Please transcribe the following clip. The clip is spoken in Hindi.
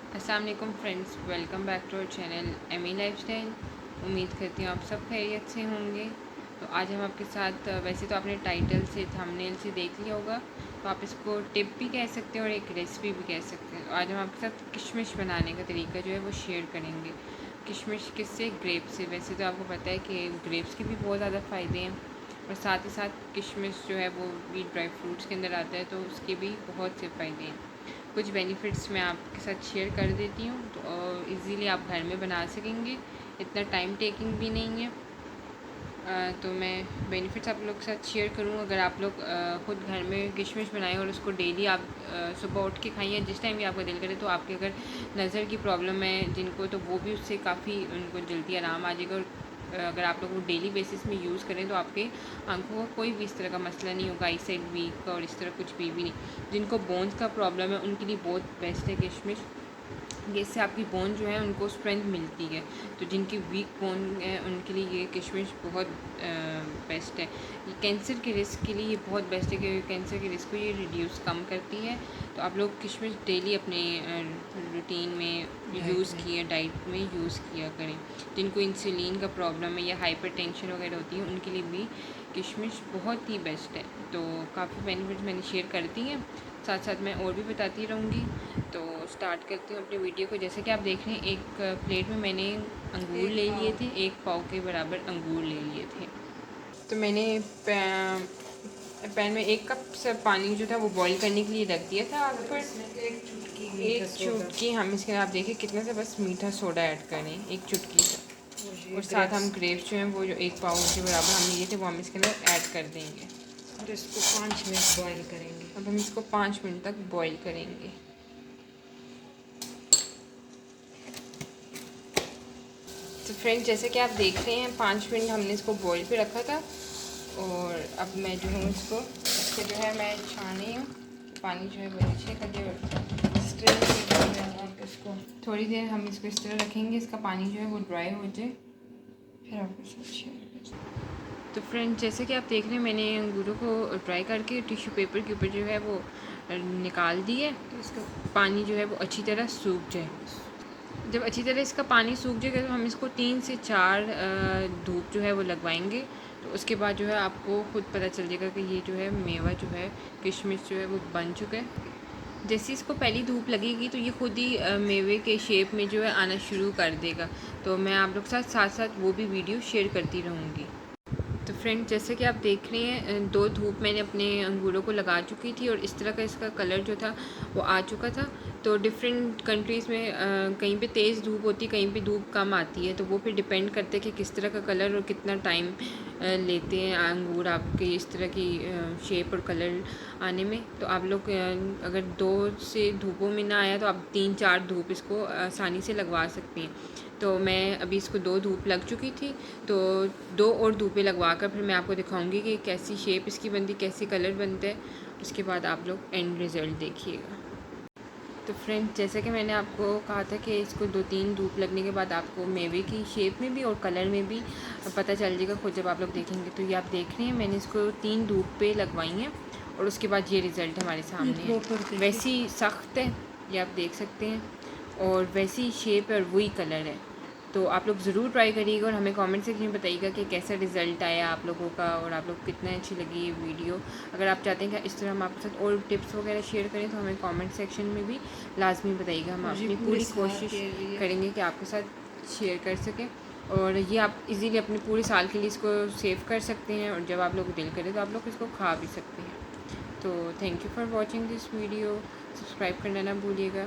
अस्सलाम वालेकुम friends, welcome back to our channel Amy lifestyle. उम्मीद करती हूँ आप सब खैरियत से होंगे। तो आज हम आपके साथ, वैसे तो आपने टाइटल से थंबनेल से देख लिया होगा, तो आप इसको टिप भी कह सकते हैं और एक रेसिपी भी कह सकते हैं। तो आज हम आपके साथ किशमिश बनाने का तरीका जो है वो शेयर करेंगे। किशमिश किससे? ग्रेप से। वैसे तो आपको पता है कि ग्रेप्स के भी बहुत ज़्यादा फ़ायदे हैं, और साथ ही साथ किशमिश जो है वो भी ड्राई फ्रूट्स के अंदर आता है, तो उसके भी बहुत से फ़ायदे हैं। कुछ बेनिफिट्स मैं आपके साथ शेयर कर देती हूँ, तो इजीली आप घर में बना सकेंगे, इतना टाइम टेकिंग भी नहीं है। तो मैं बेनिफिट्स आप लोग के साथ शेयर करूँ। अगर आप लोग ख़ुद घर में किशमिश बनाएं और उसको डेली आप सुबह उठ के खाइए, जिस टाइम भी आपका दिल करे, तो आपके अगर नज़र की प्रॉब्लम है जिनको, तो वो भी उससे काफ़ी उनको जल्दी आराम आ जाएगा। और अगर आप लोग वो डेली बेसिस में यूज़ करें तो आपके आंखों का कोई भी इस तरह का मसला नहीं होगा, आई साइड वीक और इस तरह कुछ भी नहीं। जिनको बोन्स का प्रॉब्लम है उनके लिए बहुत बेस्ट है किशमिश। ये इससे आपकी बोन जो है उनको स्ट्रेंथ मिलती है। तो जिनकी वीक बोन है उनके लिए ये किशमिश बहुत बेस्ट है। ये कैंसर के रिस्क के लिए ये बहुत बेस्ट है, क्योंकि कैंसर के रिस्क को ये रिड्यूस कम करती है। तो आप लोग किशमिश डेली अपने रूटीन में यूज़ किए, डाइट में यूज़ किया करें। जिनको इंसुलिन का प्रॉब्लम है या हाइपरटेंशन वगैरह होती है, उनके लिए भी किशमिश बहुत ही बेस्ट है। तो काफ़ी बेनिफिट्स मैंने शेयर करती हैं, साथ साथ मैं और भी बताती रहूँगी। तो स्टार्ट करती हूँ अपनी वीडियो को। जैसे कि आप देख रहे हैं, एक प्लेट में मैंने अंगूर ले लिए थे, 1 पाव के बराबर अंगूर ले लिए थे। तो मैंने पैन में 1 कप से पानी जो था वो बॉईल करने के लिए रख दिया था। आग पर एक चुटकी हम इसके आप देखिए कितना सा बस मीठा सोडा ऐड करें, 1 चुटकी सा। और साथ हम ग्रेप्स जो हैं वो जो 1 पाव के बराबर हम लिए थे वो हम इसके अंदर ऐड कर देंगे, और इसको 5 मिनट बॉईल करेंगे। अब हम इसको 5 मिनट तक बॉईल करेंगे। तो फ्रेंड्स, जैसे कि आप देख रहे हैं 5 मिनट हमने इसको बॉईल पे रखा था, और अब मैं जो हूँ इसको जो है मैं छान रही हूँ। पानी जो है वो नीचे कर दिया, स्ट्रेन करेंगे। आप इसको थोड़ी देर हम इसको इस तरह रखेंगे, इसका पानी जो है वो ड्राई हो जाए, फिर आपको सब शेयर करें। तो फ्रेंड्स, जैसे कि आप देख रहे हैं मैंने अंगूरों को ड्राई करके टिश्यू पेपर के ऊपर जो है वो निकाल दिए। तो इसका पानी जो है वो अच्छी तरह सूख जाए। जब अच्छी तरह इसका पानी सूख जाएगा तो हम इसको 3 से 4 धूप जो है वो लगवाएंगे। तो उसके बाद जो है आपको खुद पता चल जाएगा कि ये जो है मेवा जो है किशमिश जो है वो बन चुका है। जैसे इसको पहली धूप लगेगी तो ये खुद ही मेवे के शेप में जो है आना शुरू कर देगा। तो मैं आप लोग के साथ साथ वो भी वीडियो शेयर करती रहूँगी। तो फ्रेंड, जैसे कि आप देख रहे हैं 2 धूप मैंने अपने अंगूरों को लगा चुकी थी, और इस तरह का इसका कलर जो था वो आ चुका था। तो डिफरेंट कंट्रीज़ में कहीं पे तेज़ धूप होती है, कहीं पे धूप कम आती है। तो वो फिर डिपेंड करते हैं कि किस तरह का कलर और कितना टाइम लेते हैं अंगूर आपके इस तरह की शेप और कलर आने में। तो आप लोग अगर 2 से धूपों में ना आया तो आप 3-4 धूप इसको आसानी से लगवा सकती हैं। तो मैं अभी इसको 2 धूप लग चुकी थी, तो 2 और धूपें लगवा कर फिर मैं आपको दिखाऊंगी कि कैसी शेप इसकी बनती, कैसी कलर बनता है। उसके बाद आप लोग एंड रिज़ल्ट देखिएगा। तो फ्रेंड्स, जैसे कि मैंने आपको कहा था कि इसको 2-3 धूप लगने के बाद आपको मेवे की शेप में भी और कलर में भी पता चल जाएगा खुद जब आप लोग देखेंगे। तो ये आप देख रहे हैं मैंने इसको 3 धूप पे लगवाई हैं, और उसके बाद ये रिज़ल्ट हमारे सामने है। वैसी सख्त है, ये आप देख सकते हैं, और वैसी शेप है और वही कलर है। तो आप लोग ज़रूर ट्राई करिएगा और हमें कमेंट सेक्शन में बताइएगा कि कैसा रिज़ल्ट आया आप लोगों का, और आप लोग कितना अच्छी लगी ये वीडियो। अगर आप चाहते हैं कि इस तरह हम आपके साथ और टिप्स वगैरह शेयर करें तो हमें कमेंट सेक्शन में भी लाजमी बताइएगा। हम अपनी पूरी कोशिश करेंगे कि आपके साथ शेयर कर सकें, और ये आप इजीली अपने पूरे साल के लिए इसको सेव कर सकते हैं, और जब आप लोग दिल करें तो आप लोग इसको खा भी सकते हैं। तो thank you for watching this video. Subscribe करना ना भूलिएगा।